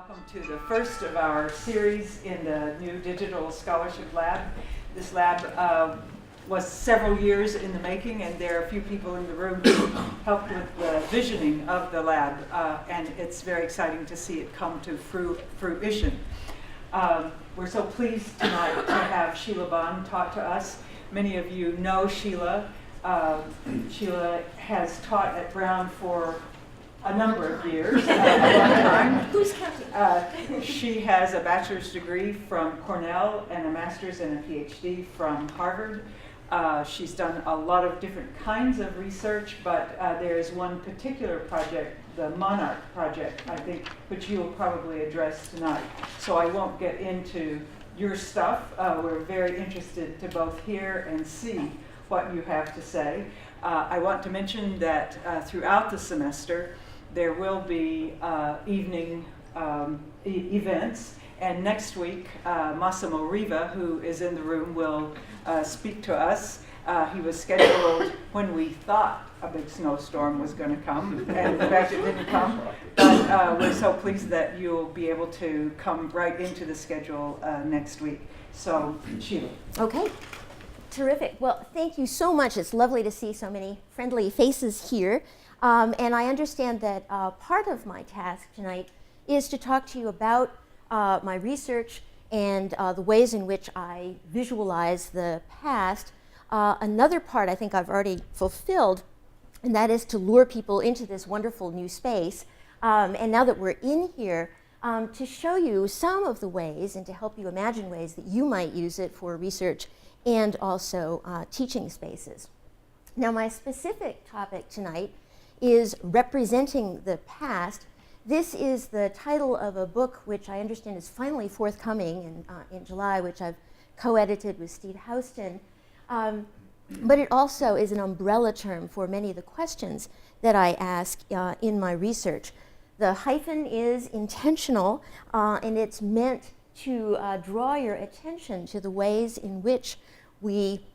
Welcome to the first of our series in the new Digital Scholarship Lab. This lab was several years in the making, and there are a few people in the room who helped with the visioning of the lab, and it's very exciting to see it come to fruition. We're so pleased tonight to have Sheila Bonde talk to us. Many of you know Sheila. Sheila has taught at Brown for a number of years, a long time. Who's counting? She has a bachelor's degree from Cornell and a master's and a PhD from Harvard. She's done a lot of different kinds of research, but there is one particular project, the Monarch Project, I think, which you'll probably address tonight. So I won't get into your stuff. We're very interested to both hear and see what you have to say. I want to mention that throughout the semester, there will be evening events, and next week Massimo Riva, who is in the room, will speak to us. He was scheduled when we thought a big snowstorm was going to come, and in fact it didn't come. But we're so pleased that you'll be able to come right into the schedule next week. So, Sheila. Okay. Terrific. Well, thank you so much. It's lovely to see so many friendly faces here. And I understand that part of my task tonight is to talk to you about my research and the ways in which I visualize the past. Another part I think I've already fulfilled, and that is to lure people into this wonderful new space. And now that we're in here, to show you some of the ways and to help you imagine ways that you might use it for research and also teaching spaces. Now, my specific topic tonight is representing the past. This is the title of a book which I understand is finally forthcoming in July, which I've co-edited with Steve Houston. But it also is an umbrella term for many of the questions that I ask in my research. The hyphen is intentional, and it's meant to draw your attention to the ways in which we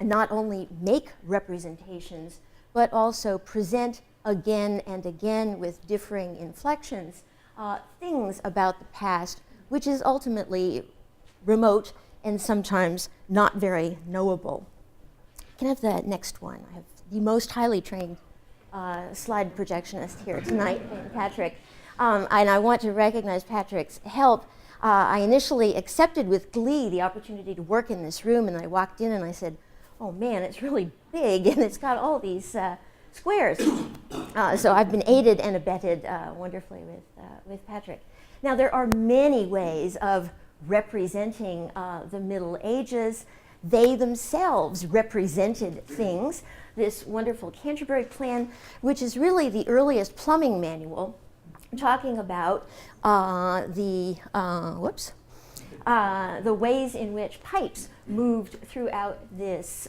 not only make representations, but also present again and again with differing inflections, things about the past, which is ultimately remote and sometimes not very knowable. Can I have the next one? I have the most highly trained slide projectionist here tonight, Patrick. And I want to recognize Patrick's help. I initially accepted with glee the opportunity to work in this room, and I walked in and I said, oh man, it's really big and it's got all these squares. So I've been aided and abetted wonderfully with Patrick. Now, there are many ways of representing the Middle Ages. They themselves represented things. This wonderful Canterbury Plan, which is really the earliest plumbing manual, talking about the ways in which pipes moved throughout this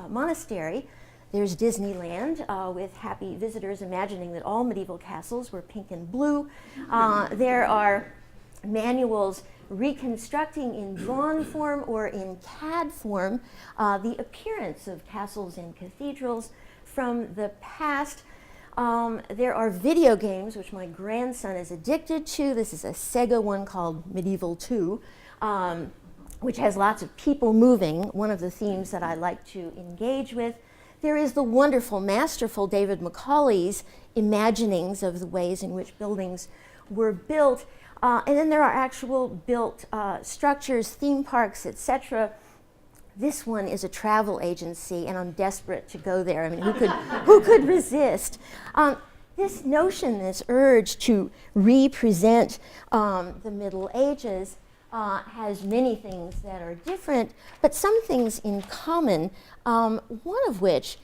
monastery. There's Disneyland with happy visitors imagining that all medieval castles were pink and blue. There are manuals reconstructing in drawn form or in CAD form the appearance of castles and cathedrals from the past. There are video games, which my grandson is addicted to. This is a Sega one called Medieval 2, which has lots of people moving, one of the themes that I like to engage with. There is the wonderful, masterful David Macaulay's imaginings of the ways in which buildings were built. And then there are actual built structures, theme parks, etc. This one is a travel agency, and I'm desperate to go there. I mean, who could resist? This notion, this urge to represent the Middle Ages has many things that are different, but some things in common, one of which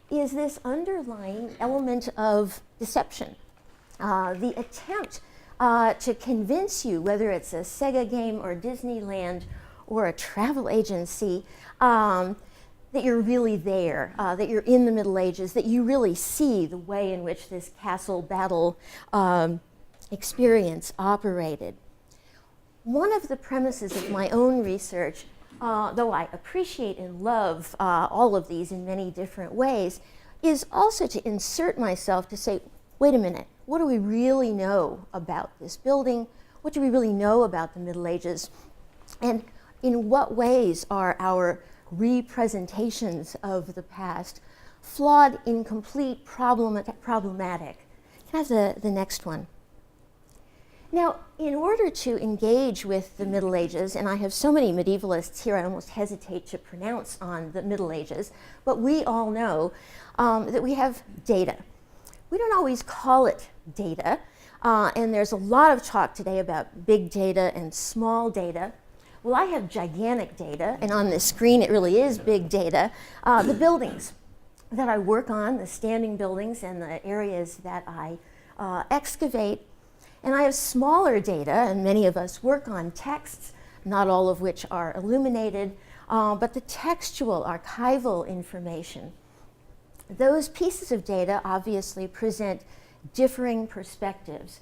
is this underlying element of deception. The attempt to convince you, whether it's a Sega game or Disneyland or a travel agency, that you're really there, that you're in the Middle Ages, that you really see the way in which this castle battle experience operated. One of the premises of my own research, though I appreciate and love all of these in many different ways, is also to insert myself to say, wait a minute, what do we really know about this building? What do we really know about the Middle Ages? And in what ways are our representations of the past flawed, incomplete, problematic? Can I have the next one? Now, in order to engage with the Middle Ages, and I have so many medievalists here, I almost hesitate to pronounce on the Middle Ages, but we all know that we have data. We don't always call it data, and there's a lot of talk today about big data and small data. Well, I have gigantic data, and on this screen it really is big data. The buildings that I work on, the standing buildings and the areas that I excavate. And I have smaller data, and many of us work on texts, not all of which are illuminated, but the textual, archival information. Those pieces of data obviously present differing perspectives.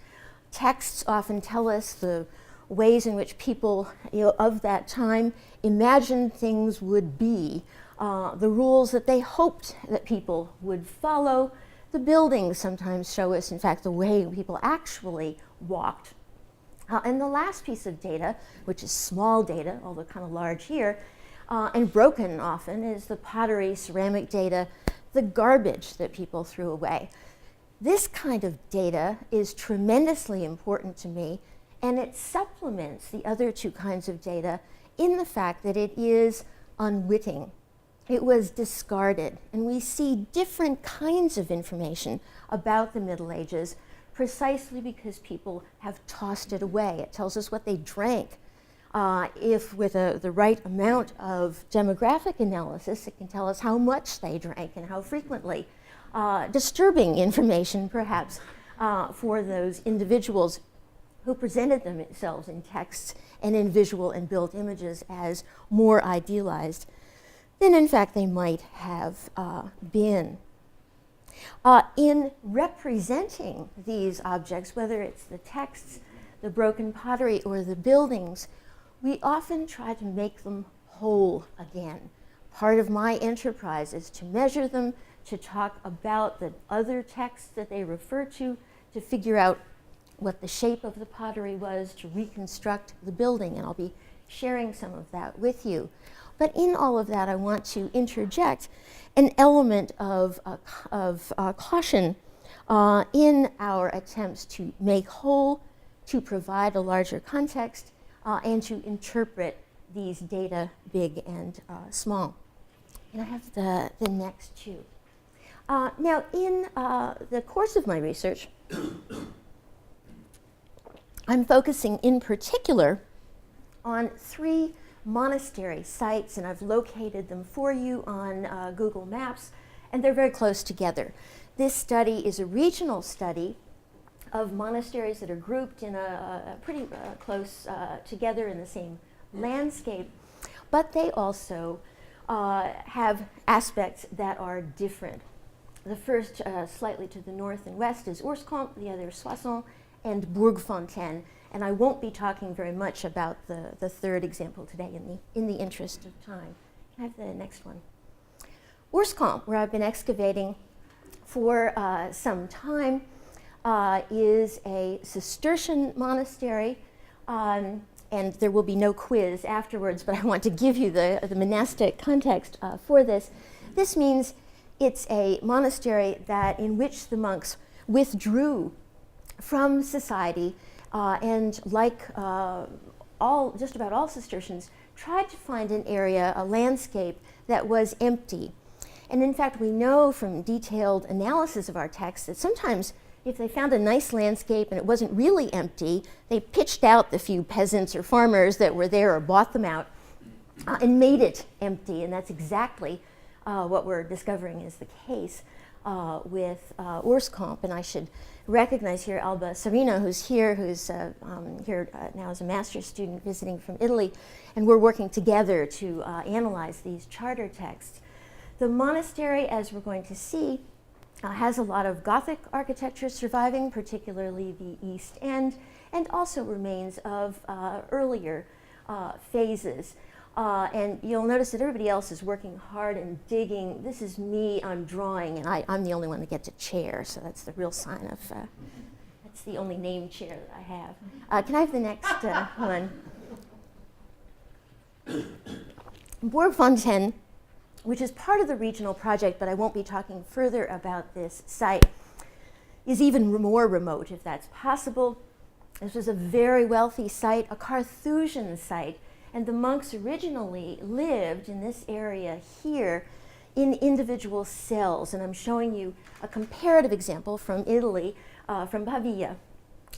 Texts often tell us the ways in which people of that time imagined things would be, the rules that they hoped that people would follow. The buildings sometimes show us, in fact, the way people actually walked. And the last piece of data, which is small data, although kind of large here, and broken often, is the pottery, ceramic data, the garbage that people threw away. This kind of data is tremendously important to me, and it supplements the other two kinds of data in the fact that it is unwitting. It was discarded, and we see different kinds of information about the Middle Ages precisely because people have tossed it away. It tells us what they drank. If with the right amount of demographic analysis, it can tell us how much they drank and how frequently. Disturbing information, perhaps, for those individuals who presented themselves in texts and in visual and built images as more idealized than in fact they might have been. In representing these objects, whether it's the texts, the broken pottery, or the buildings, we often try to make them whole again. Part of my enterprise is to measure them, to talk about the other texts that they refer to figure out what the shape of the pottery was, to reconstruct the building, and I'll be sharing some of that with you. But in all of that, I want to interject an element of caution in our attempts to make whole, to provide a larger context, and to interpret these data, big and small. And I have the next two. Now, in the course of my research, I'm focusing in particular on 3 monastery sites, and I've located them for you on Google Maps, and they're very close together. This study is a regional study of monasteries that are grouped in a pretty close together in the same landscape, but they also have aspects that are different. The first, slightly to the north and west, is Ourscamp, the other Soissons and Bourg-Fontaine. And I won't be talking very much about the third example today in the interest of time. Can I have the next one? Ourscamp, where I've been excavating for some time, is a Cistercian monastery, and there will be no quiz afterwards, but I want to give you the monastic context for this. This means it's a monastery in which the monks withdrew from society, and like just about all Cistercians, tried to find an area, a landscape that was empty. And in fact, we know from detailed analysis of our texts that sometimes if they found a nice landscape and it wasn't really empty, they pitched out the few peasants or farmers that were there or bought them out and made it empty. And that's exactly what we're discovering is the case with Ourscamp. And I should recognize here Alba Sarino, who's here now as a master's student visiting from Italy, and we're working together to analyze these charter texts. The monastery, as we're going to see, has a lot of Gothic architecture surviving, particularly the east end, and also remains of earlier phases. And you'll notice that everybody else is working hard and digging. This is me, I'm drawing, and I'm the only one that gets a chair, so that's the real sign of It's the only name chair that I have. Can I have the next one? Bourg-Fontaine, which is part of the regional project, but I won't be talking further about this site, is even more remote, if that's possible. This was a very wealthy site, a Carthusian site, and the monks originally lived in this area here in individual cells. And I'm showing you a comparative example from Italy, from Pavia,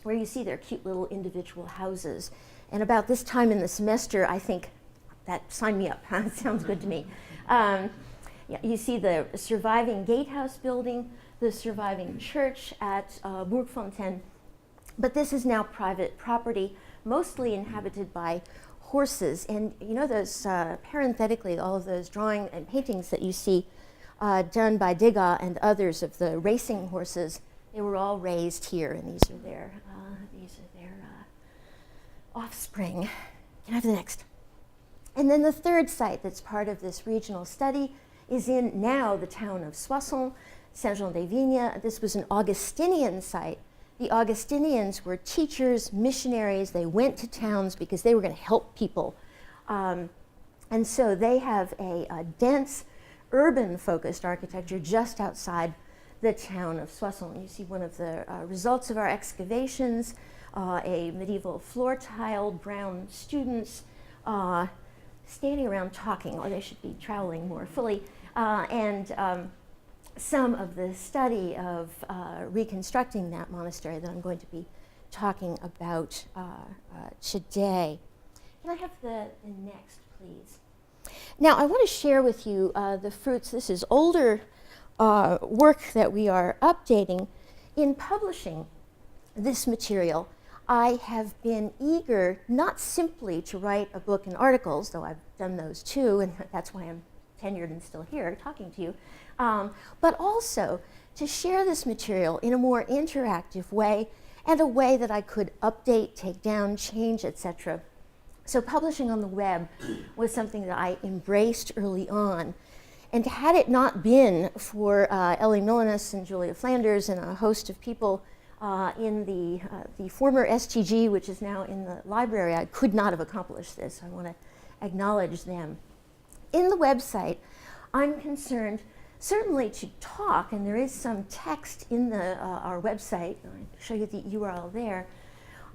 where you see their cute little individual houses. And about this time in the semester, I think, that sign me up, sounds good to me. Yeah, you see the surviving gatehouse building, the surviving church at Bourg-Fontaine, but this is now private property, mostly inhabited by horses. And you know those, parenthetically, all of those drawing and paintings that you see done by Degas and others of the racing horses, they were all raised here, and these are their offspring. Can I have the next? And then the third site that's part of this regional study is in now the town of Soissons, Saint-Jean-des-Vignes. This was an Augustinian site. The Augustinians were teachers, missionaries. They went to towns because they were going to help people. And so they have a dense, urban-focused architecture just outside the town of Soissons. You see one of the results of our excavations, a medieval floor tile, brown students, standing around talking, or they should be troweling more fully, and some of the study of reconstructing that monastery that I'm going to be talking about today. Can I have the next, please? Now, I want to share with you the fruits. This is older work that we are updating. In publishing this material, I have been eager not simply to write a book and articles, though I've done those too, and that's why I'm tenured and still here talking to you, but also to share this material in a more interactive way and a way that I could update, take down, change, etc. So publishing on the web was something that I embraced early on. And had it not been for Ellie Milanus and Julia Flanders and a host of people in the former STG, which is now in the library, I could not have accomplished this. I want to acknowledge them. In the website, I'm concerned certainly to talk, and there is some text in our website. I'll show you the URL there,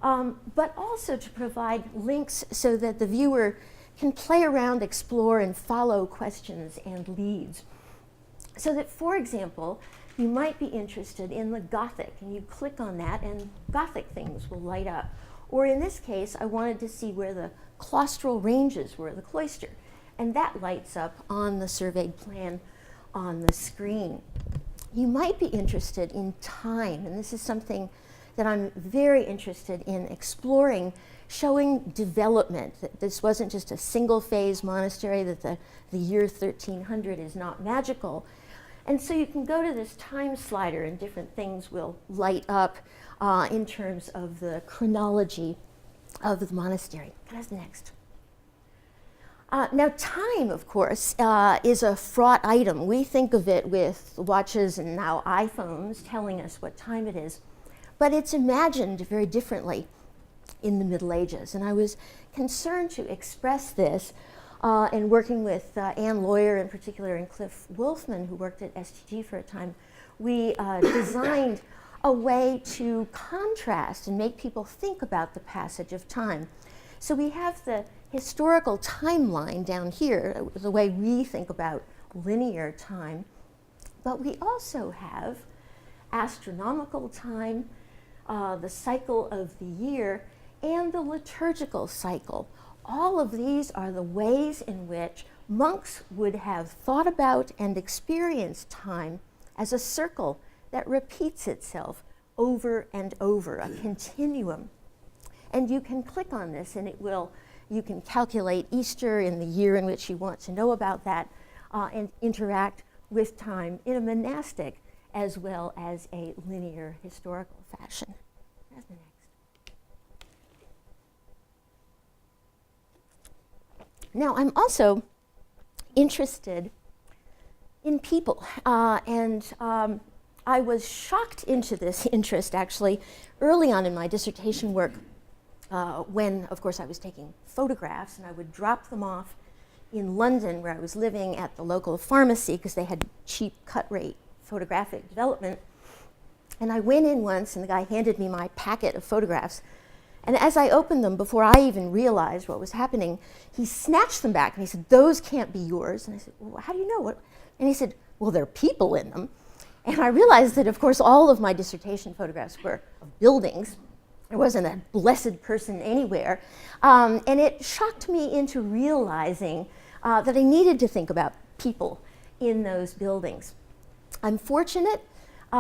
but also to provide links so that the viewer can play around, explore, and follow questions and leads. So that, for example, you might be interested in the Gothic, and you click on that and Gothic things will light up. Or in this case, I wanted to see where the claustral ranges were, the cloister, and that lights up on the surveyed plan on the screen. You might be interested in time, and this is something that I'm very interested in exploring, showing development, that this wasn't just a single phase monastery, that the year 1300 is not magical. And so you can go to this time slider and different things will light up in terms of the chronology of the monastery. Can I have the next? Now time, of course, is a fraught item. We think of it with watches and now iPhones telling us what time it is, but it's imagined very differently in the Middle Ages. And I was concerned to express this in working with Anne Lawyer in particular and Cliff Wolfman, who worked at STG for a time. We designed a way to contrast and make people think about the passage of time. So we have the historical timeline down here, the way we think about linear time, but we also have astronomical time, the cycle of the year, and the liturgical cycle. All of these are the ways in which monks would have thought about and experienced time as a circle that repeats itself over and over, a continuum. And you can click on this and you can calculate Easter in the year in which you want to know about that and interact with time in a monastic as well as a linear historical fashion. That's the next. Now, I'm also interested in people, and I was shocked into this interest actually early on in my dissertation work when, of course, I was taking photographs, and I would drop them off in London where I was living at the local pharmacy because they had cheap cut rate photographic development. And I went in once and the guy handed me my packet of photographs. And as I opened them, before I even realized what was happening, he snatched them back and he said, "Those can't be yours." And I said, "Well, how do you know what?" And he said, "Well, there are people in them." And I realized that, of course, all of my dissertation photographs were of buildings. There wasn't a blessed person anywhere. And it shocked me into realizing that I needed to think about people in those buildings. I'm fortunate in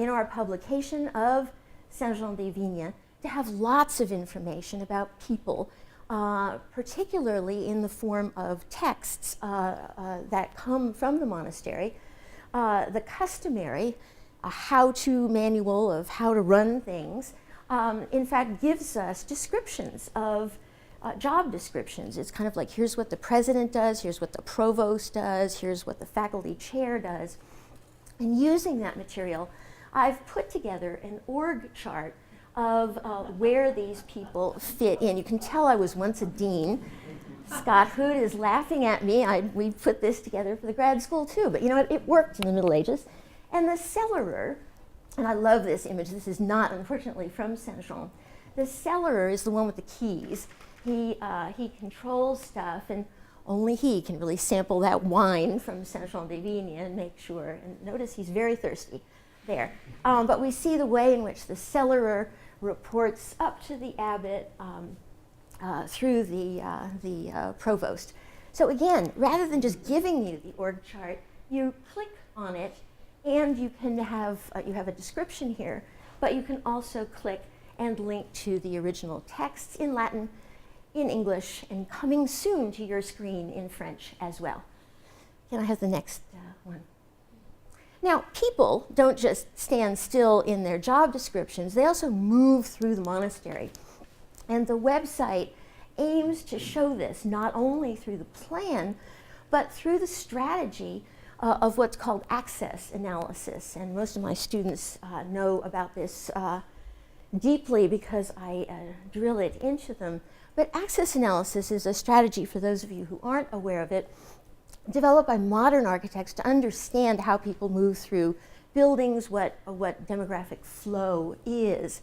our publication of Saint-Jean-des-Vignes to have lots of information about people, particularly in the form of texts that come from the monastery. The customary how-to manual of how to run things, in fact, gives us descriptions of job descriptions. It's kind of like, here's what the president does, here's what the provost does, here's what the faculty chair does. And using that material, I've put together an org chart of where these people fit in. You can tell I was once a dean. Scott Hood is laughing at me. We put this together for the grad school too, but you know what? It worked in the Middle Ages. And the cellarer, and I love this image, this is not, unfortunately, from Saint-Jean. The cellarer is the one with the keys. He controls stuff, and only he can really sample that wine from Saint-Jean-des-Vignes and make sure. And notice he's very thirsty there. But we see the way in which the cellarer reports up to the abbot through the provost. So again, rather than just giving you the org chart, you click on it, and you can have you have a description here, but you can also click and link to the original texts in Latin, in English, and coming soon to your screen in French as well. Can I have the next one? Now, people don't just stand still in their job descriptions, they also move through the monastery. And the website aims to show this not only through the plan, but through the strategy of what's called access analysis. And most of my students know about this deeply because I drill it into them. But access analysis is a strategy, for those of you who aren't aware of it, developed by modern architects to understand how people move through buildings, what demographic flow is.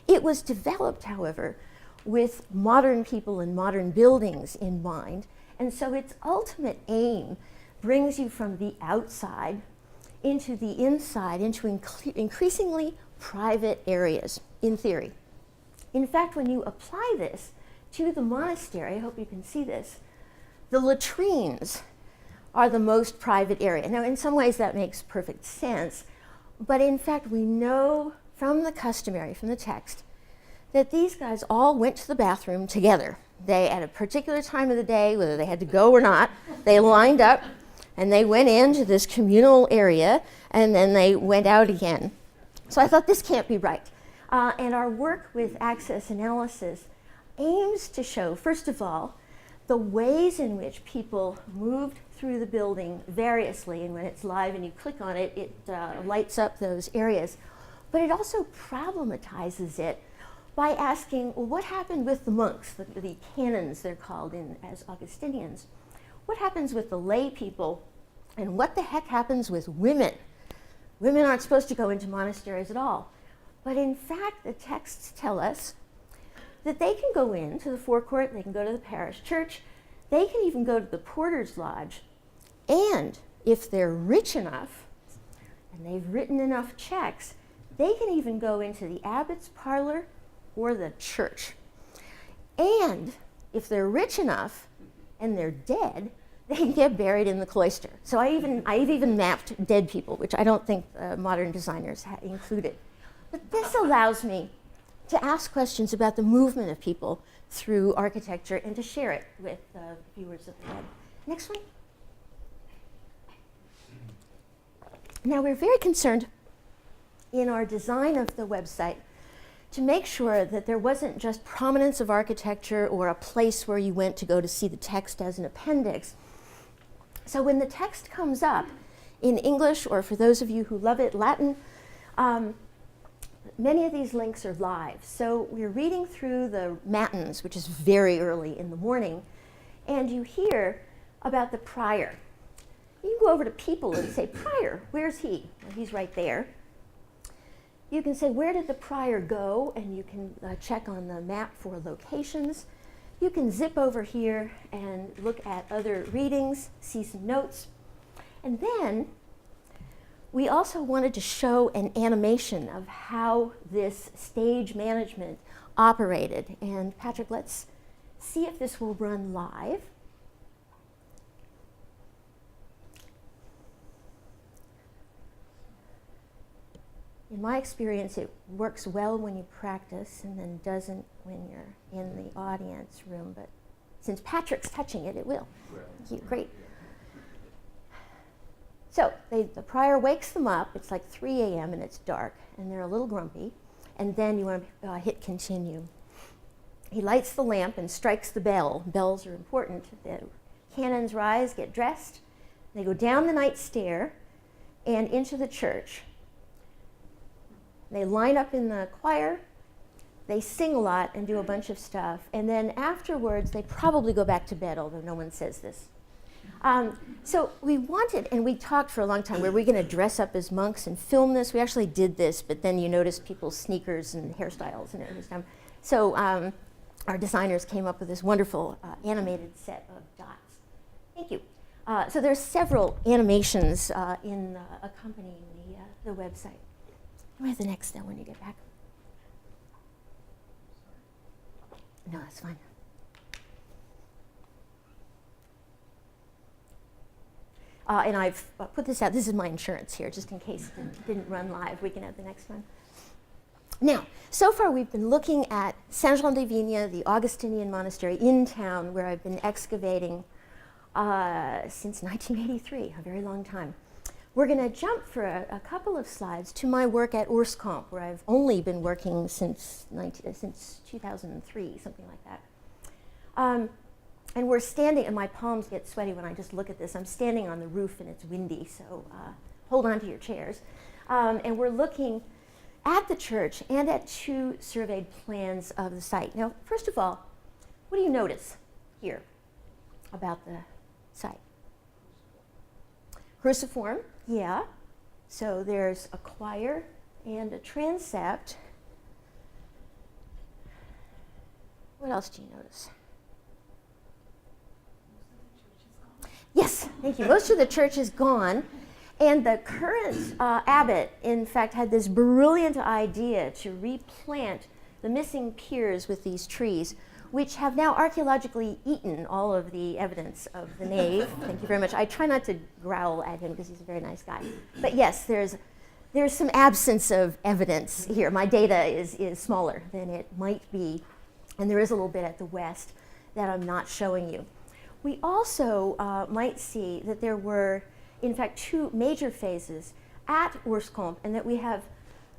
It was developed, however, with modern people and modern buildings in mind, and so its ultimate aim brings you from the outside into the inside, into increasingly private areas, in theory. In fact, when you apply this to the monastery, I hope you can see this, the latrines are the most private area. Now, in some ways that makes perfect sense, but in fact we know from the customary, from the text, that these guys all went to the bathroom together. They, at a particular time of the day, whether they had to go or not, they lined up and they went into this communal area and then they went out again. So I thought, this can't be right. And our work with access analysis aims to show, first of all, the ways in which people moved through the building variously, and when it's live and you click on it, it lights up those areas. But it also problematizes it by asking, well, what happened with the monks, the canons they're called as Augustinians? What happens with the lay people, and what the heck happens with women? Women aren't supposed to go into monasteries at all. But in fact, the texts tell us that they can go into the forecourt, they can go to the parish church, they can even go to the porter's lodge, and if they're rich enough, and they've written enough checks, they can even go into the abbot's parlor or the church. And if they're rich enough and they're dead, they can get buried in the cloister. So I've even mapped dead people, which I don't think modern designers included. But this allows me to ask questions about the movement of people through architecture and to share it with viewers of the web. Next one. Now, we're very concerned in our design of the website to make sure that there wasn't just prominence of architecture or a place where you went to go to see the text as an appendix. So when the text comes up in English, or for those of you who love it, Latin. Many of these links are live. So we're reading through the Matins, which is very early in the morning, and you hear about the prior. You can go over to people and say, prior, where's he? Well, he's right there. You can say, where did the prior go? And you can check on the map for locations. You can zip over here and look at other readings, see some notes. And then we also wanted to show an animation of how this stage management operated. And Patrick, let's see if this will run live. In my experience, it works well when you practice and then doesn't when you're in the audience room. But since Patrick's touching it, it will. Thank you. Great. So the prior wakes them up. It's like 3 a.m. and it's dark, and they're a little grumpy. And then you want to hit continue. He lights the lamp and strikes the bell. Bells are important. The canons rise, get dressed. They go down the night stair and into the church. They line up in the choir. They sing a lot and do a bunch of stuff. And then afterwards, they probably go back to bed, although no one says this. So we wanted, and we talked for a long time, were we going to dress up as monks and film this? We actually did this, but then you noticed people's sneakers and hairstyles and everything. So our designers came up with this wonderful animated set of dots. Thank you. So there's several animations in accompanying the website. We have the next then when you get back. No, that's fine. And I've put this out. This is my insurance here, just in case it didn't run live. We can have the next one. Now, so far we've been looking at Saint-Jean-des-Vignes, the Augustinian monastery in town, where I've been excavating since 1983, a very long time. We're going to jump for a couple of slides to my work at Orskamp, where I've only been working since 2003, something like that. And we're standing, and my palms get sweaty when I just look at this. I'm standing on the roof and it's windy, so hold on to your chairs. And we're looking at the church and at 2 surveyed plans of the site. Now, first of all, what do you notice here about the site? Cruciform, yeah. So there's a choir and a transept. What else do you notice? Yes, thank you. Most of the church is gone. And the current abbot, in fact, had this brilliant idea to replant the missing piers with these trees, which have now archaeologically eaten all of the evidence of the nave. Thank you very much. I try not to growl at him because he's a very nice guy. But yes, there's some absence of evidence here. My data is smaller than it might be, and there is a little bit at the west that I'm not showing you. We also might see that there were, in fact, 2 major phases at Orskamp, and that we have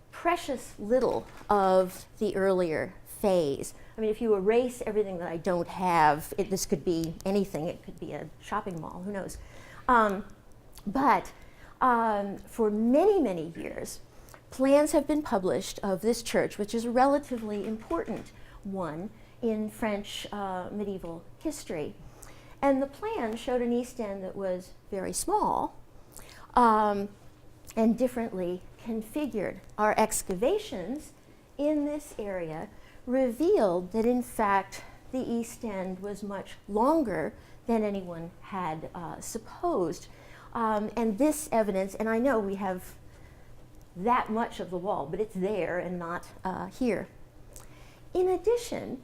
precious little of the earlier phase. I mean, if you erase everything that I don't have, this could be anything. It could be a shopping mall, who knows. But for many, many years, plans have been published of this church, which is a relatively important one in French medieval history. And the plan showed an east end that was very small and differently configured. Our excavations in this area revealed that, in fact, the east end was much longer than anyone had supposed. And this evidence, and I know we have that much of the wall, but it's there and not here. In addition,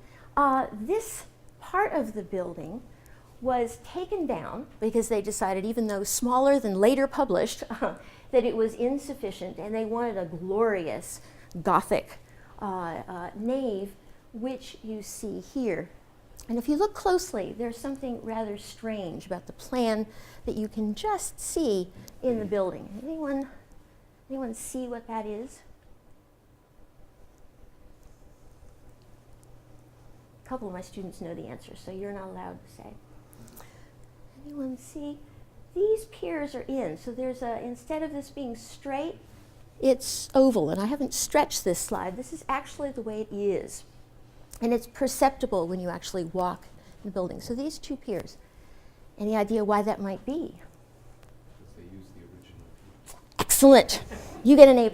this part of the building was taken down because they decided, even though smaller than later published, that it was insufficient, and they wanted a glorious Gothic nave, which you see here. And if you look closely, there's something rather strange about the plan that you can just see in the building. Anyone see what that is? A couple of my students know the answer, so you're not allowed to say. Anyone see? these piers are in. So there's instead of this being straight, it's oval. And I haven't stretched this slide. This is actually the way it is. And it's perceptible when you actually walk in the building. So these two piers, any idea why that might be? Because they use the original. Excellent. You get an A+.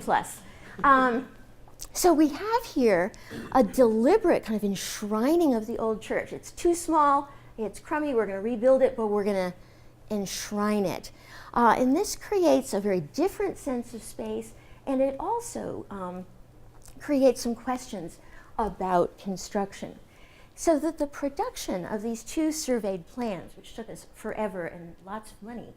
So we have here a deliberate kind of enshrining of the old church. It's too small, it's crummy, we're going to rebuild it, but we're going to enshrine it. And this creates a very different sense of space, and it also creates some questions about construction. So that the production of these two surveyed plans, which took us forever and lots of money,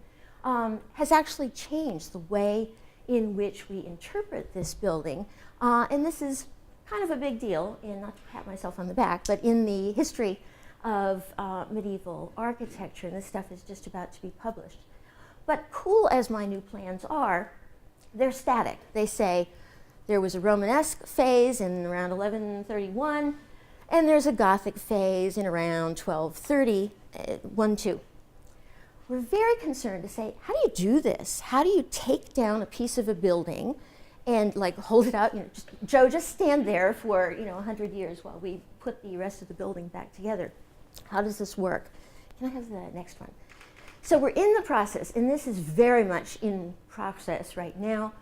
has actually changed the way in which we interpret this building. And this is kind of a big deal, and not to pat myself on the back, but in the history of medieval architecture, and this stuff is just about to be published. But cool as my new plans are, they're static. They say there was a Romanesque phase in around 1131, and there's a Gothic phase in around 1230, 1-2. We're very concerned to say, how do you do this? How do you take down a piece of a building and like hold it out? Joe, just stand there for 100 years while we put the rest of the building back together. How does this work? Can I have the next one? So we're in the process, and this is very much in process right now.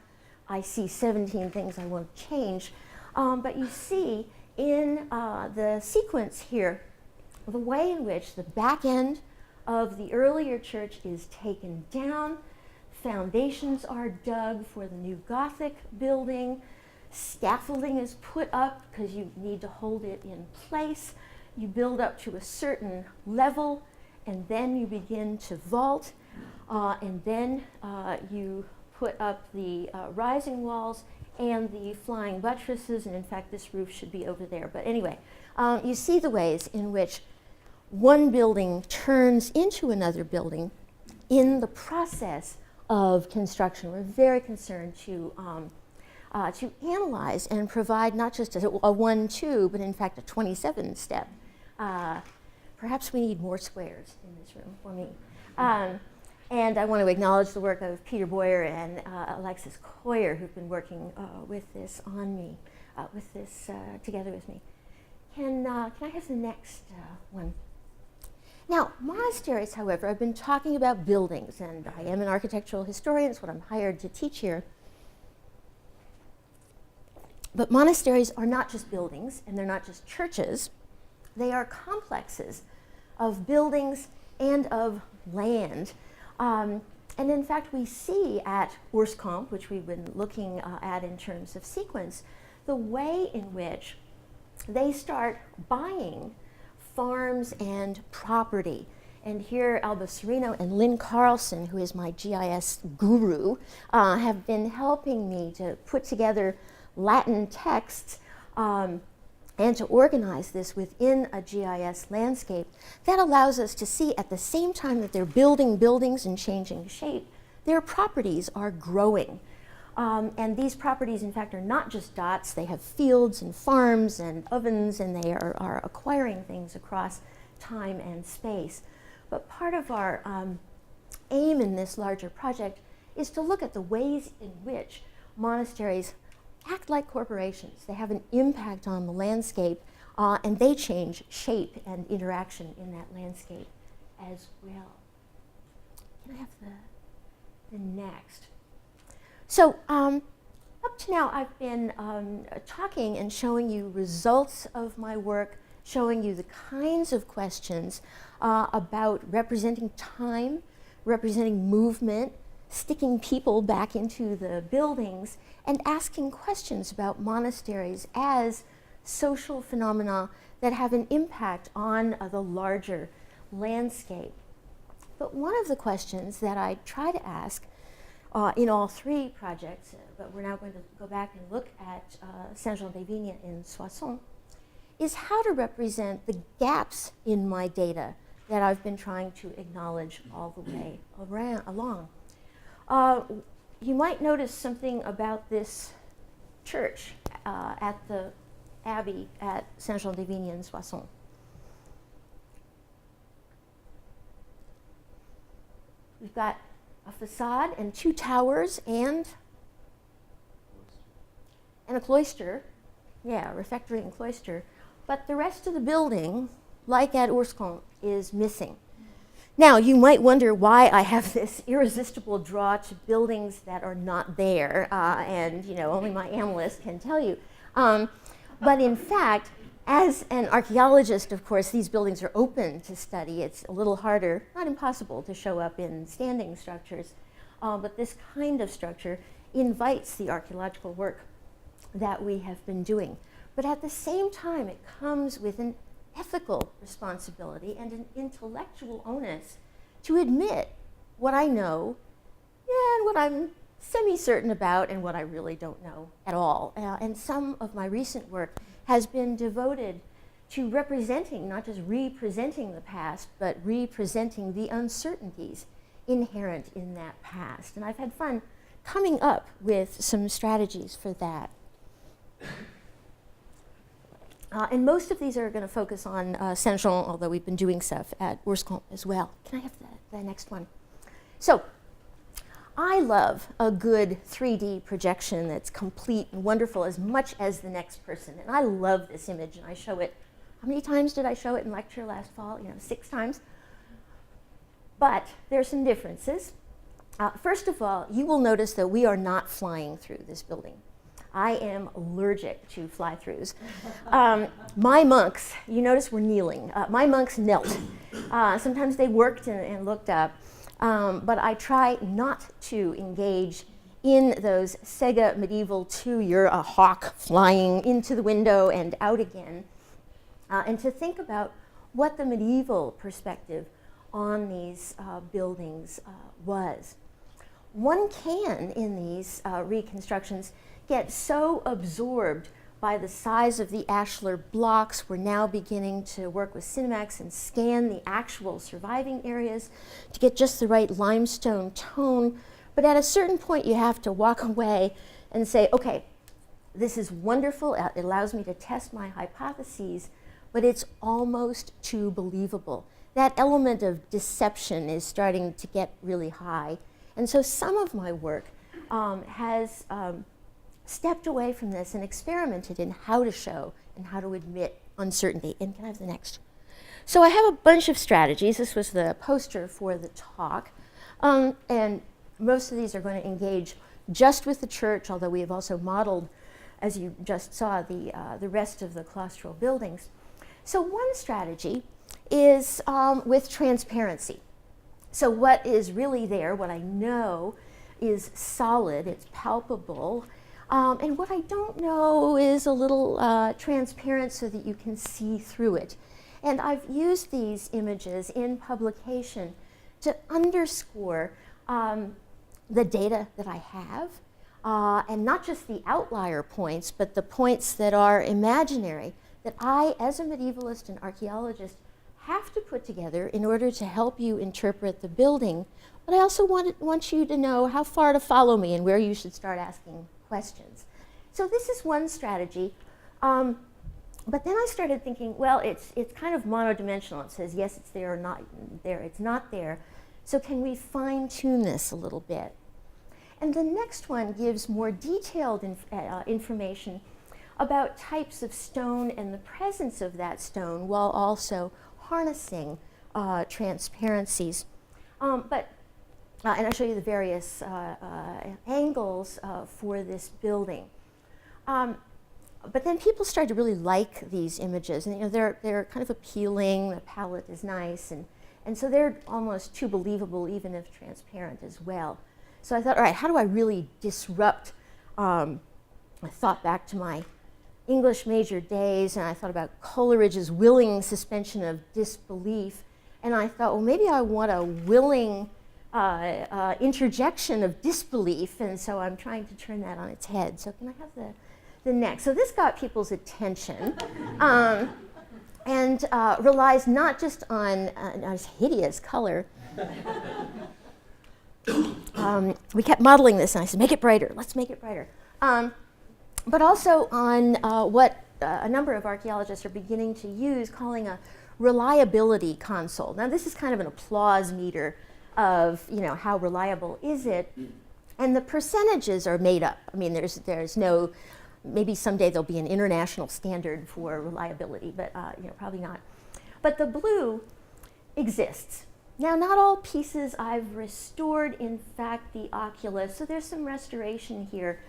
I see 17 things I want to change, but you see in the sequence here the way in which the back end of the earlier church is taken down, foundations are dug for the new Gothic building, scaffolding is put up because you need to hold it in place, you build up to a certain level, and then you begin to vault, and then you put up the rising walls and the flying buttresses, and in fact this roof should be over there. But anyway, you see the ways in which one building turns into another building in the process of construction. We're very concerned to analyze and provide not just a 1-2, but in fact a 27-step. Perhaps we need more squares in this room for me. And I want to acknowledge the work of Peter Boyer and Alexis Coyer, who've been working with this on me, together with me. Can I have the next one? Now, monasteries, however, I've been talking about buildings, and I am an architectural historian. It's what I'm hired to teach here. But monasteries are not just buildings, and they're not just churches. They are complexes of buildings and of land. And in fact, we see at Oerskamp, which we've been looking at in terms of sequence, the way in which they start buying farms and property. And here Alba Serino and Lynn Carlson, who is my GIS guru, have been helping me to put together Latin texts and to organize this within a GIS landscape that allows us to see at the same time that they're building buildings and changing shape, their properties are growing. And these properties, in fact, are not just dots. They have fields and farms and ovens, and they are acquiring things across time and space. But part of our aim in this larger project is to look at the ways in which monasteries act like corporations. They have an impact on the landscape, and they change shape and interaction in that landscape as well. Can I have the next? So up to now, I've been talking and showing you results of my work, showing you the kinds of questions about representing time, representing movement, sticking people back into the buildings, and asking questions about monasteries as social phenomena that have an impact on the larger landscape. But one of the questions that I try to ask in all three projects, but we're now going to go back and look at Saint-Jean-des-Vignes in Soissons, is how to represent the gaps in my data that I've been trying to acknowledge all the way along. You might notice something about this church at the abbey at Saint-Jean-des-Vignes in Soissons. We've got a facade and 2 towers and a cloister. Yeah, refectory and cloister. But the rest of the building, like at Soissons, is missing. Now, you might wonder why I have this irresistible draw to buildings that are not there, and only my analyst can tell you. But in fact, as an archaeologist, of course, these buildings are open to study. It's a little harder, not impossible, to show up in standing structures. But this kind of structure invites the archaeological work that we have been doing. But at the same time, it comes with an ethical responsibility and an intellectual onus to admit what I know and what I'm semi-certain about and what I really don't know at all. And some of my recent work has been devoted to representing, not just representing the past, but representing the uncertainties inherent in that past. And I've had fun coming up with some strategies for that. And most of these are going to focus on Saint-Jean, although we've been doing stuff at Soissons as well. Can I have the next one? So, I love a good 3D projection that's complete and wonderful as much as the next person. And I love this image, and I show it. How many times did I show it in lecture last fall? 6 times. But there are some differences. First of all, you will notice that we are not flying through this building. I am allergic to fly-throughs. My monks, you notice we're kneeling. My monks knelt. Sometimes they worked and looked up. But I try not to engage in those Sega medieval 2, you're a hawk flying into the window and out again, and to think about what the medieval perspective on these buildings was. One can, in these reconstructions, get so absorbed by the size of the ashlar blocks. We're now beginning to work with Cinemax and scan the actual surviving areas to get just the right limestone tone. But at a certain point, you have to walk away and say, okay, this is wonderful. It allows me to test my hypotheses, but it's almost too believable. That element of deception is starting to get really high. And so some of my work has stepped away from this and experimented in how to show and how to admit uncertainty. And can I have the next? So I have a bunch of strategies. This was the poster for the talk. And most of these are going to engage just with the church, although we have also modeled, as you just saw, the rest of the claustral buildings. So one strategy is with transparency. So what is really there, what I know, is solid, it's palpable. And what I don't know is a little transparent so that you can see through it. And I've used these images in publication to underscore the data that I have, and not just the outlier points, but the points that are imaginary, that I, as a medievalist and archaeologist, have to put together in order to help you interpret the building. But I also want you to know how far to follow me and where you should start asking questions. So this is one strategy. But then I started thinking, well, it's kind of monodimensional. It says, yes, it's there or not there. It's not there. So can we fine-tune this a little bit? And the next one gives more detailed information about types of stone and the presence of that stone while also harnessing transparencies. And I'll show you the various angles for this building. But then people started to really like these images, and they're kind of appealing. The palette is nice, and so they're almost too believable, even if transparent as well. So I thought, all right, how do I really disrupt? I thought back to my English major days, and I thought about Coleridge's willing suspension of disbelief, and I thought, well, maybe I want a willing interjection of disbelief, and so I'm trying to turn that on its head. So can I have the next? So this got people's attention, and relies not just on a hideous color. We kept modeling this, and I said, make it brighter. Let's make it brighter. But also on what a number of archaeologists are beginning to use, calling a reliability console. Now, this is kind of an applause meter of, you know, how reliable is it? And the percentages are made up. I mean, there's no, maybe someday there'll be an international standard for reliability, but you know, probably not. But the blue exists. Now, not all pieces I've restored, in fact, the oculus, so there's some restoration here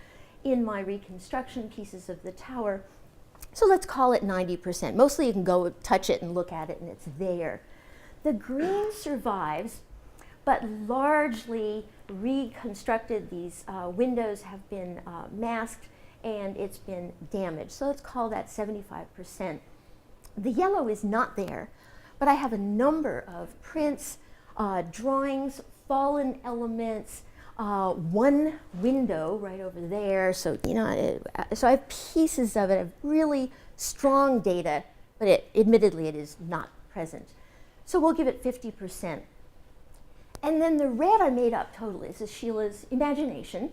in my reconstruction pieces of the tower. So let's call it 90%. Mostly you can go touch it and look at it and it's there. The green survives, but largely reconstructed. These windows have been masked and it's been damaged. So let's call that 75%. The yellow is not there, but I have a number of prints, drawings, fallen elements, one window right over there. So, you know, so I have pieces of it, I have really strong data, but admittedly it is not present. So we'll give it 50%. And then the red I made up totally. This is Sheila's imagination.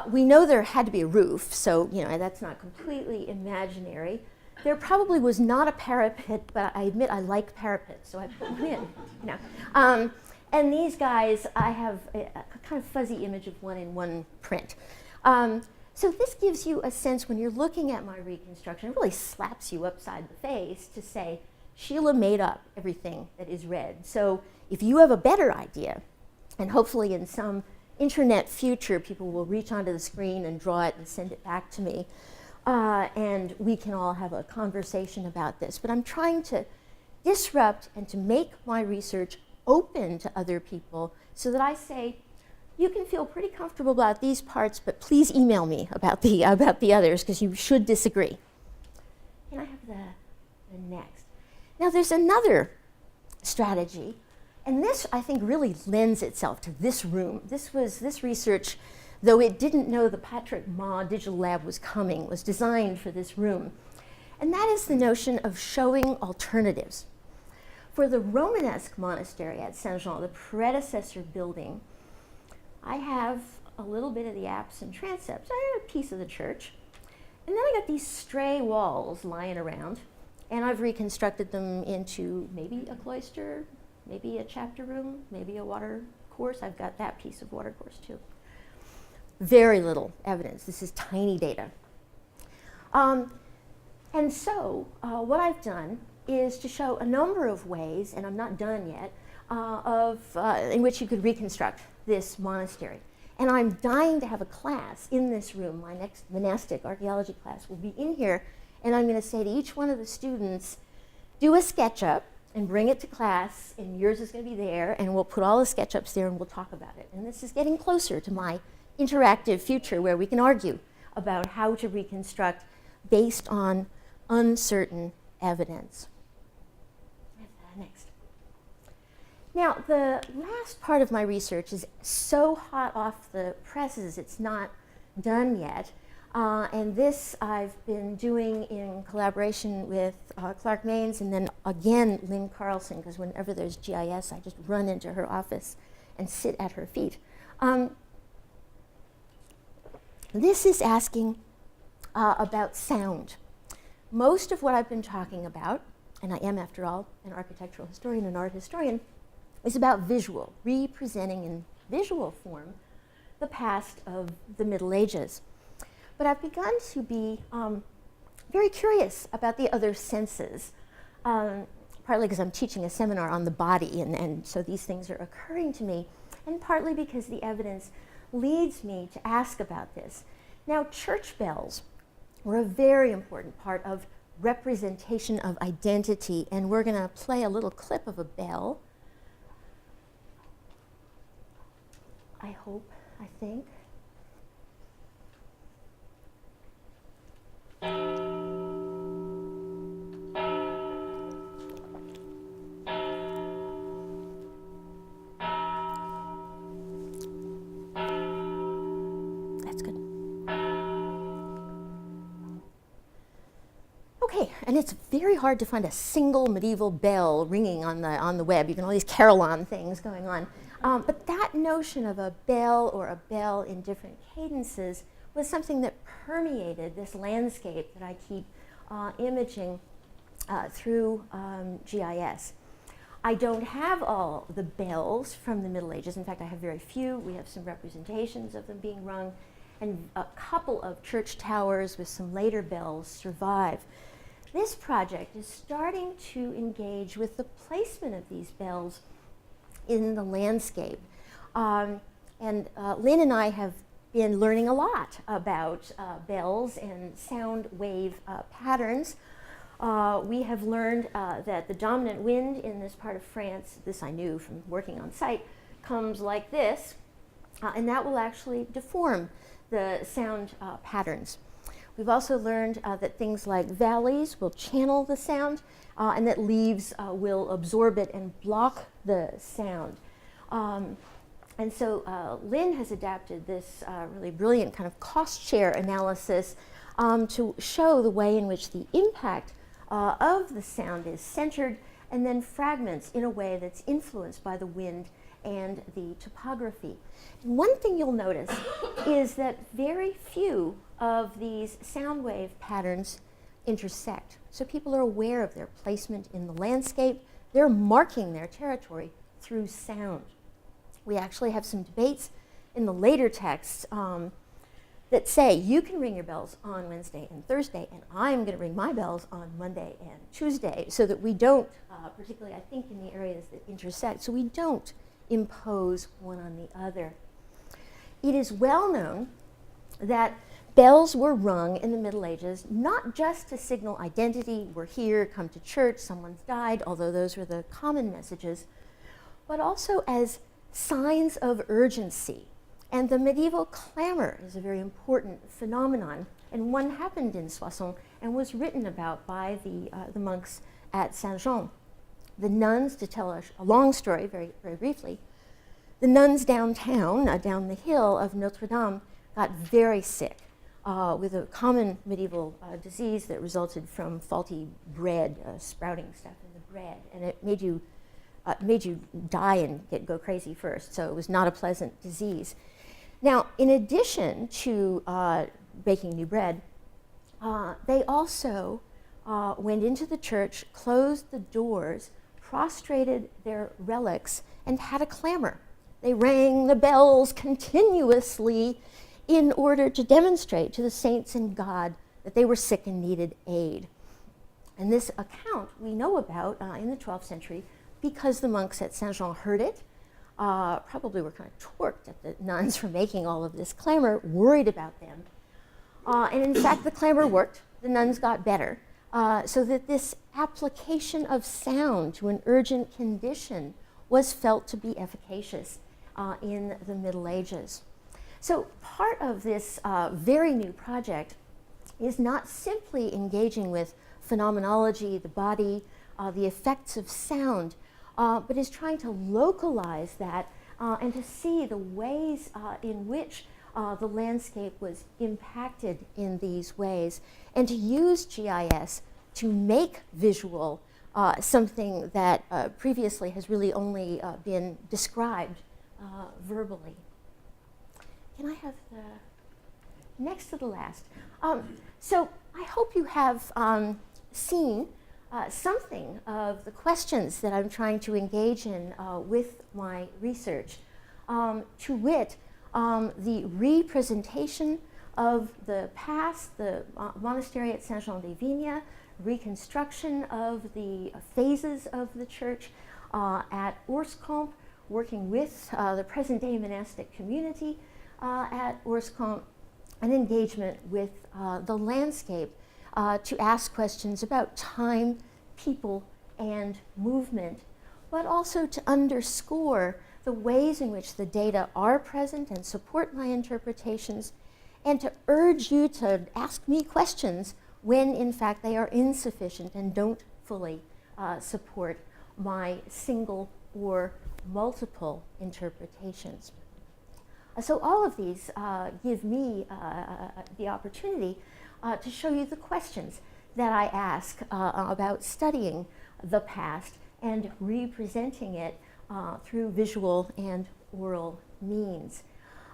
We know there had to be a roof, so, you know, that's not completely imaginary. There probably was not a parapet, but I admit I like parapets, so I put one in. You know. And these guys, I have a kind of fuzzy image of one in one print. So this gives you a sense when you're looking at my reconstruction, it really slaps you upside the face to say, Sheila made up everything that is red. So if you have a better idea, and hopefully in some internet future, people will reach onto the screen and draw it and send it back to me, and we can all have a conversation about this. But I'm trying to disrupt and to make my research open to other people so that I say, you can feel pretty comfortable about these parts, but please email me about the others, because you should disagree. Can I have the next? Now there's another strategy, and this I think really lends itself to this room. This research, though it didn't know the Patrick Ma Digital Lab was coming, was designed for this room. And that is the notion of showing alternatives. For the Romanesque monastery at Saint-Jean, the predecessor building, I have a little bit of the apse and transepts. I have a piece of the church. And then I got these stray walls lying around, and I've reconstructed them into maybe a cloister, maybe a chapter room, maybe a water course. I've got that piece of water course too. Very little evidence. This is tiny data. And so what I've done is to show a number of ways, and I'm not done yet, in which you could reconstruct this monastery. And I'm dying to have a class in this room. My next monastic archaeology class will be in here, and I'm going to say to each one of the students, do a SketchUp and bring it to class, and yours is going to be there, and we'll put all the SketchUps there and we'll talk about it. And this is getting closer to my interactive future where we can argue about how to reconstruct based on uncertain evidence. Next. Now, the last part of my research is so hot off the presses, it's not done yet. And this I've been doing in collaboration with Clark Maines and then again Lynn Carlson, because whenever there's GIS, I just run into her office and sit at her feet. This is asking about sound. Most of what I've been talking about, and I am, after all, an architectural historian and art historian, is about visual, representing in visual form the past of the Middle Ages. But I've begun to be very curious about the other senses, partly because I'm teaching a seminar on the body, and so these things are occurring to me, and partly because the evidence leads me to ask about this. Now, church bells were a very important part of representation of identity, and we're going to play a little clip of a bell. I hope, I think. That's good. Okay, and it's very hard to find a single medieval bell ringing on the web. You can all these carillon things going on. But that notion of a bell or a bell in different cadences was something that permeated this landscape that I keep imaging through GIS. I don't have all the bells from the Middle Ages. In fact, I have very few. We have some representations of them being rung, and a couple of church towers with some later bells survive. This project is starting to engage with the placement of these bells in the landscape. Lynn and I have been learning a lot about bells and sound wave patterns. We have learned that the dominant wind in this part of France, this I knew from working on site, comes like this, and that will actually deform the sound patterns. We've also learned that things like valleys will channel the sound, and that leaves will absorb it and block the sound. And so Lynn has adapted this really brilliant kind of cost share analysis to show the way in which the impact of the sound is centered and then fragments in a way that's influenced by the wind and the topography. And one thing you'll notice is that very few of these sound wave patterns intersect. So people are aware of their placement in the landscape. They're marking their territory through sound. We actually have some debates in the later texts that say you can ring your bells on Wednesday and Thursday, and I'm going to ring my bells on Monday and Tuesday, so that we don't, particularly I think in the areas that intersect, so we don't impose one on the other. It is well known that bells were rung in the Middle Ages, not just to signal identity, we're here, come to church, someone's died, although those were the common messages, but also as signs of urgency. And the medieval clamor is a very important phenomenon, and one happened in Soissons and was written about by the monks at Saint-Jean. The nuns, to tell a long story very, very briefly, the nuns downtown, down the hill of Notre Dame, got very sick with a common medieval disease that resulted from faulty bread, sprouting stuff in the bread, and it made you die and go crazy first, so it was not a pleasant disease. Now, in addition to baking new bread, they also went into the church, closed the doors, prostrated their relics, and had a clamor. They rang the bells continuously in order to demonstrate to the saints and God that they were sick and needed aid. And this account we know about in the 12th century because the monks at Saint-Jean heard it, probably were kind of torqued at the nuns for making all of this clamor, worried about them. And in fact, the clamor worked. The nuns got better. So that this application of sound to an urgent condition was felt to be efficacious in the Middle Ages. So part of this very new project is not simply engaging with phenomenology, the body, the effects of sound, but is trying to localize that and to see the ways in which the landscape was impacted in these ways, and to use GIS to make visual something that previously has really only been described verbally. Can I have the next to the last? So I hope you have seen something of the questions that I'm trying to engage in with my research, to wit, the representation of the past, the monastery at Saint-Jean-des-Vignes, reconstruction of the phases of the church at Orscamp, working with the present-day monastic community at Orscamp, an engagement with the landscape to ask questions about time, people, and movement, but also to underscore the ways in which the data are present and support my interpretations, and to urge you to ask me questions when in fact they are insufficient and don't fully support my single or multiple interpretations. So all of these give me the opportunity to show you the questions that I ask about studying the past and representing it through visual and oral means.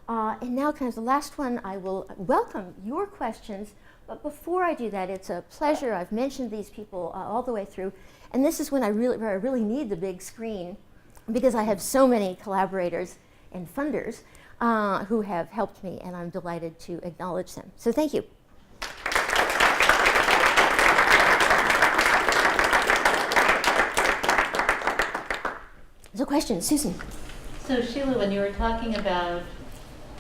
And now kind of the last one, I will welcome your questions, But before I do that, it's a pleasure. I've mentioned these people all the way through, and this is when where I really need the big screen, because I have so many collaborators and funders who have helped me, and I'm delighted to acknowledge them. So thank you. So question, Susan. So Sheila, when you were talking about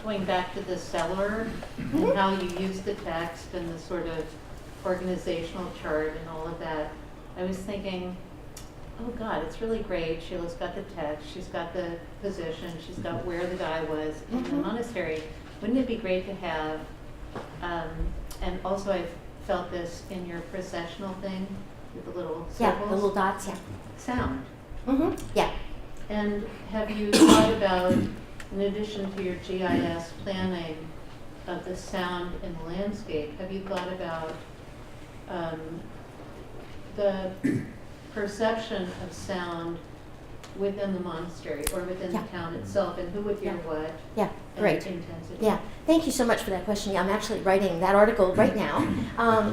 going back to the cellar and how you use the text and the sort of organizational chart and all of that, I was thinking, oh God, it's really great. Sheila's got the text, she's got the position, she's got where the guy was in the monastery. Wouldn't it be great to have, and also I've felt this in your processional thing with the little circles. Yeah, the little dots, yeah. Sound. Yeah. And have you thought about, in addition to your GIS planning of the sound in the landscape, have you thought about the perception of sound within the monastery or within the town itself, and who would hear what? Yeah, and great. intensity? Yeah, thank you so much for that question. Yeah, I'm actually writing that article right now,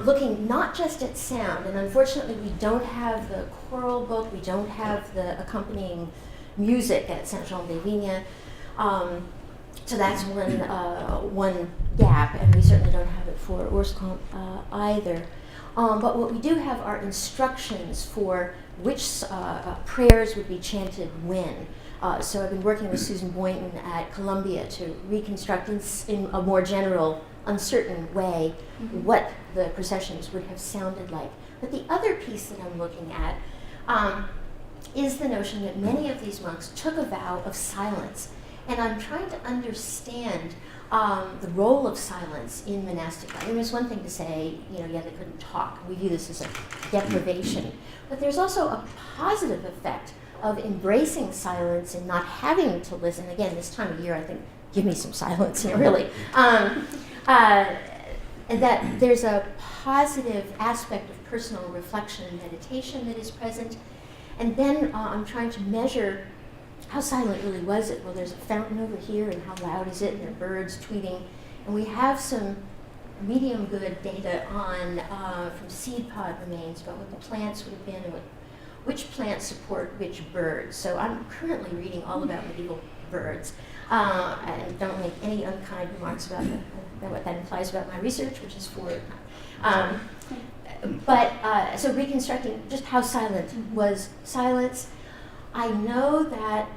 looking not just at sound, and unfortunately we don't have the choral book, we don't have the accompanying music at Saint-Jean-des-Vignes, so that's one gap, and we certainly don't have it for Orscamp either. But what we do have are instructions for which prayers would be chanted when. So I've been working with Susan Boynton at Columbia to reconstruct in a more general, uncertain way what the processions would have sounded like. But the other piece that I'm looking at is the notion that many of these monks took a vow of silence. And I'm trying to understand the role of silence in monastic life. I mean, it's one thing to say, they couldn't talk. We view this as a deprivation. But there's also a positive effect of embracing silence and not having to listen. Again, this time of year, I think, give me some silence, really. And that there's a positive aspect of personal reflection and meditation that is present. And then I'm trying to measure how silent really was it? Well, there's a fountain over here, and how loud is it? And there are birds tweeting. And we have some medium good data on from seed pod remains about what the plants would have been and which plants support which birds. So I'm currently reading all about medieval birds. And don't make any unkind remarks about what that implies about my research, which is for so reconstructing just how silent was silence. I know that,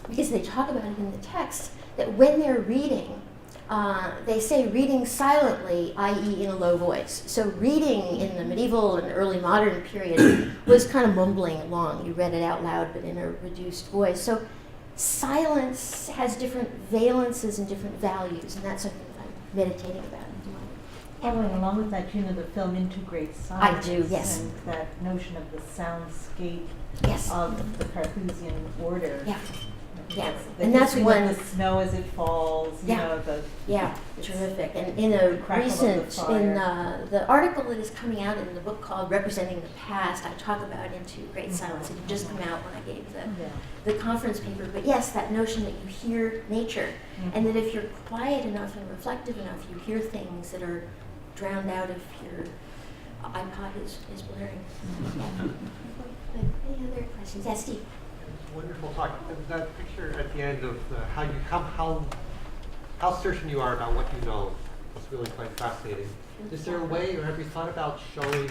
because they talk about it in the text, that when they're reading, they say reading silently, i.e. in a low voice. So reading in the medieval and early modern period was kind of mumbling along. You read it out loud, but in a reduced voice. So silence has different valences and different values, and that's something that I'm meditating about. Following along with that, the film integrates silence. I do, yes. And that notion of the soundscape Yes. of the Carthusian order. Yeah. Yeah, The and that's hissing one. of the snow as it falls. Yeah. Terrific. And in a recent, the article that is coming out in the book called "Representing the Past," I talk about Into Great Silence. It had just come out when I gave the conference paper. But yes, that notion that you hear nature, and that if you're quiet enough and reflective enough, you hear things that are drowned out if your iPod is blaring. But any other questions? Yes, Steve. Wonderful talk. That picture at the end of how certain you are about what you know was really quite fascinating. Is there a way, or have you thought about showing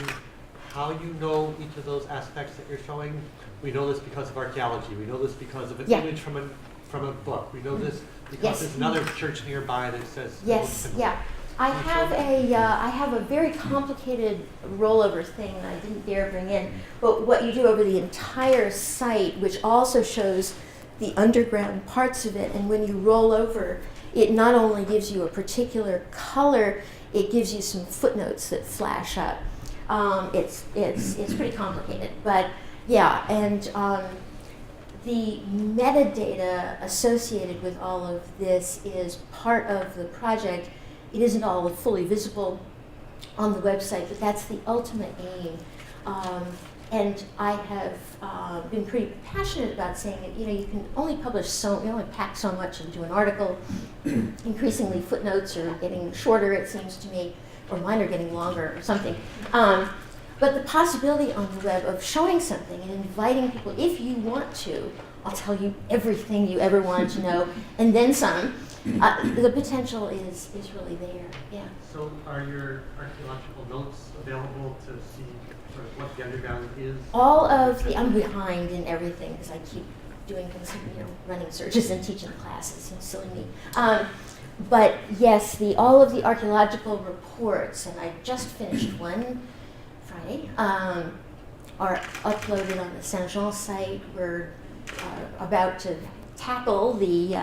how you know each of those aspects that you're showing? We know this because of archaeology. We know this because of an image from a book. We know this because there's another church nearby that says. Yes. Yeah. I have a very complicated rollover thing that I didn't dare bring in, but what you do over the entire site, which also shows the underground parts of it, and when you roll over, it not only gives you a particular color, it gives you some footnotes that flash up. It's pretty complicated, but yeah, and the metadata associated with all of this is part of the project. It isn't all fully visible on the website, but that's the ultimate aim. And I have been pretty passionate about saying that you can only you only pack so much into an article. Increasingly, footnotes are getting shorter, it seems to me. or mine are getting longer or something. But the possibility on the web of showing something and inviting people, if you want to, I'll tell you everything you ever wanted to know, and then some. The potential is really there, yeah. So are your archaeological notes available to see sort of what the underground is? All of the, I'm behind in everything because I keep doing things, running searches and teaching classes, silly me. But yes, all of the archaeological reports, and I just finished one Friday, are uploaded on the Saint-Jean site. We're about to tackle the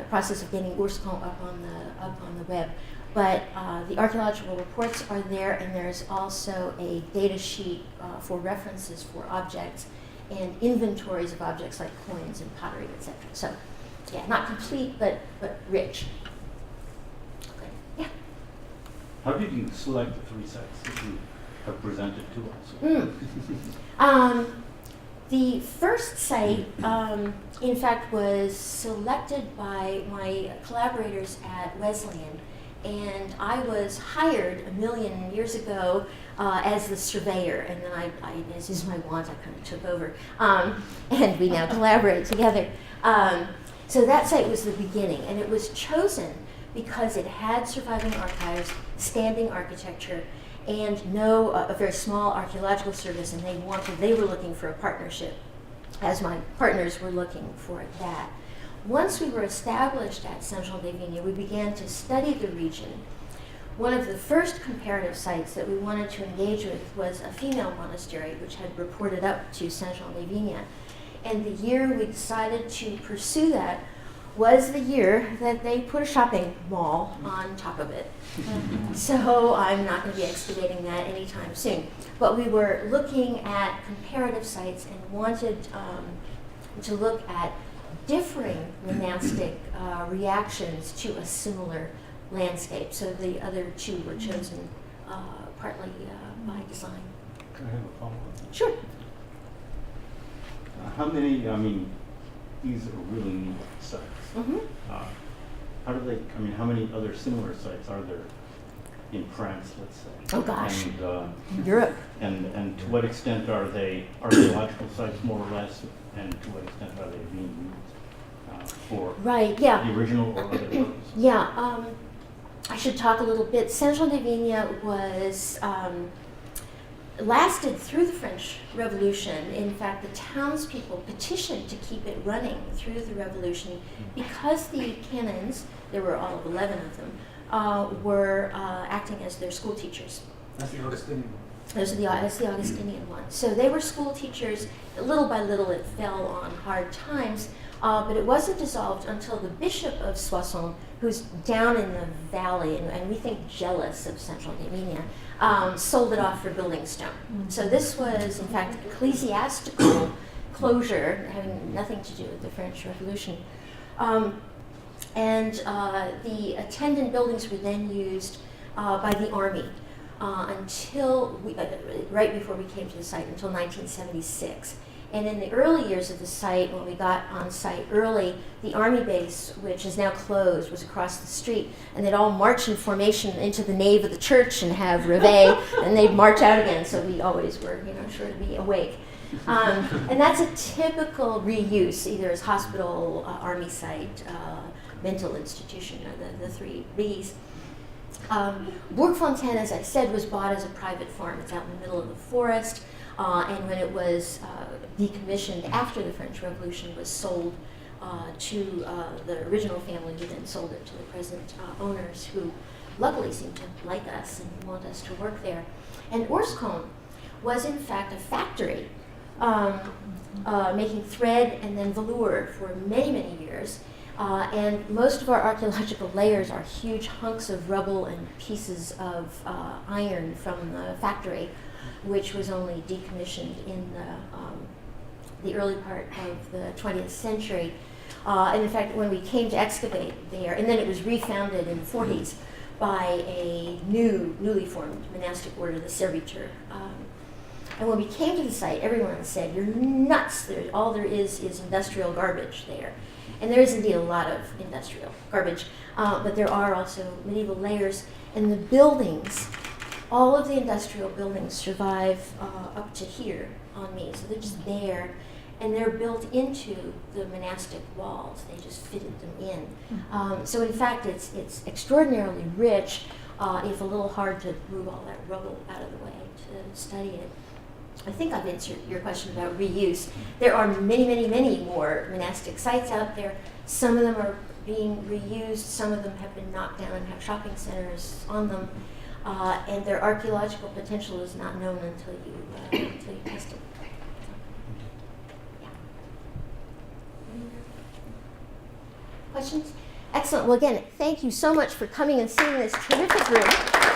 process of getting Ourscon up on the web. But the archaeological reports are there, and there's also a data sheet for references for objects and inventories of objects like coins and pottery, etc. So, yeah, not complete, but rich. Okay. Yeah. How did you select the 3 sites that you have presented to us? The first site, in fact, was selected by my collaborators at Wesleyan, and I was hired a million years ago as the surveyor, and then I as is my want, I kind of took over, and we now collaborate together. So that site was the beginning, and it was chosen because it had surviving archives, standing architecture, and a very small archaeological service, and they were looking for a partnership, as my partners were looking for that. Once we were established at Saint-Jean-des-Vignes, we began to study the region. One of the first comparative sites that we wanted to engage with was a female monastery, which had reported up to Saint-Jean-des-Vignes. And the year we decided to pursue that was the year that they put a shopping mall on top of it. So I'm not going to be excavating that anytime soon. But we were looking at comparative sites and wanted to look at differing monastic reactions to a similar landscape. So the other 2 were chosen partly by design. Can I have a follow-up? Sure. How many, these are really neat sites. Mm-hmm. How many other similar sites are there in France, let's say? Oh gosh. And, Europe. and to what extent are they archaeological sites, more or less, and to what extent are they being used for Right, yeah. the original or other purposes? Yeah, I should talk a little bit. Saint-Jean-des-Vignes was lasted through the French Revolution. In fact, the townspeople petitioned to keep it running through the Revolution because the canons, there were all of 11 of them, were acting as their school teachers. That's the Augustinian. That's the Augustinian one. So they were school teachers. Little by little, it fell on hard times, but it wasn't dissolved until the Bishop of Soissons, who's down in the valley, and we think jealous of Saint-Jean-des-Vignes, sold it off for building stone. So this was, in fact, ecclesiastical closure, having nothing to do with the French Revolution. And the attendant buildings were then used by the army until right before we came to the site, until 1976. And in the early years of the site, when we got on site early, the army base, which is now closed, was across the street, and they'd all march in formation into the nave of the church and have reveille, and they'd march out again, so we always were, sure to be awake. And that's a typical reuse, either as hospital, army site, mental institution, the 3 Bs. Bourg-Fontaine, as I said, was bought as a private farm. It's out in the middle of the forest. And when it was decommissioned after the French Revolution, was sold to the original family, who then sold it to the present owners, who luckily seem to like us and want us to work there. And Ourscon was in fact a factory making thread and then velour for many, many years. And most of our archaeological layers are huge hunks of rubble and pieces of iron from the factory, which was only decommissioned in the early part of the 20th century. And in fact, when we came to excavate there, and then it was refounded in the 40s by a newly formed monastic order, the Serviteurs. And when we came to the site, everyone said, "You're nuts, all there is industrial garbage there." And there is indeed a lot of industrial garbage, but there are also medieval layers. And the buildings, all of the industrial buildings survive up to here on me. So they're just there, and they're built into the monastic walls. They just fitted them in. So in fact, it's extraordinarily rich, if a little hard to move all that rubble out of the way to study it. I think I've answered your question about reuse. There are many, many, many more monastic sites out there. Some of them are being reused. Some of them have been knocked down and have shopping centers on them. And their archaeological potential is not known until you test it. Yeah. Questions? Excellent. Well, again, thank you so much for coming and seeing this terrific room.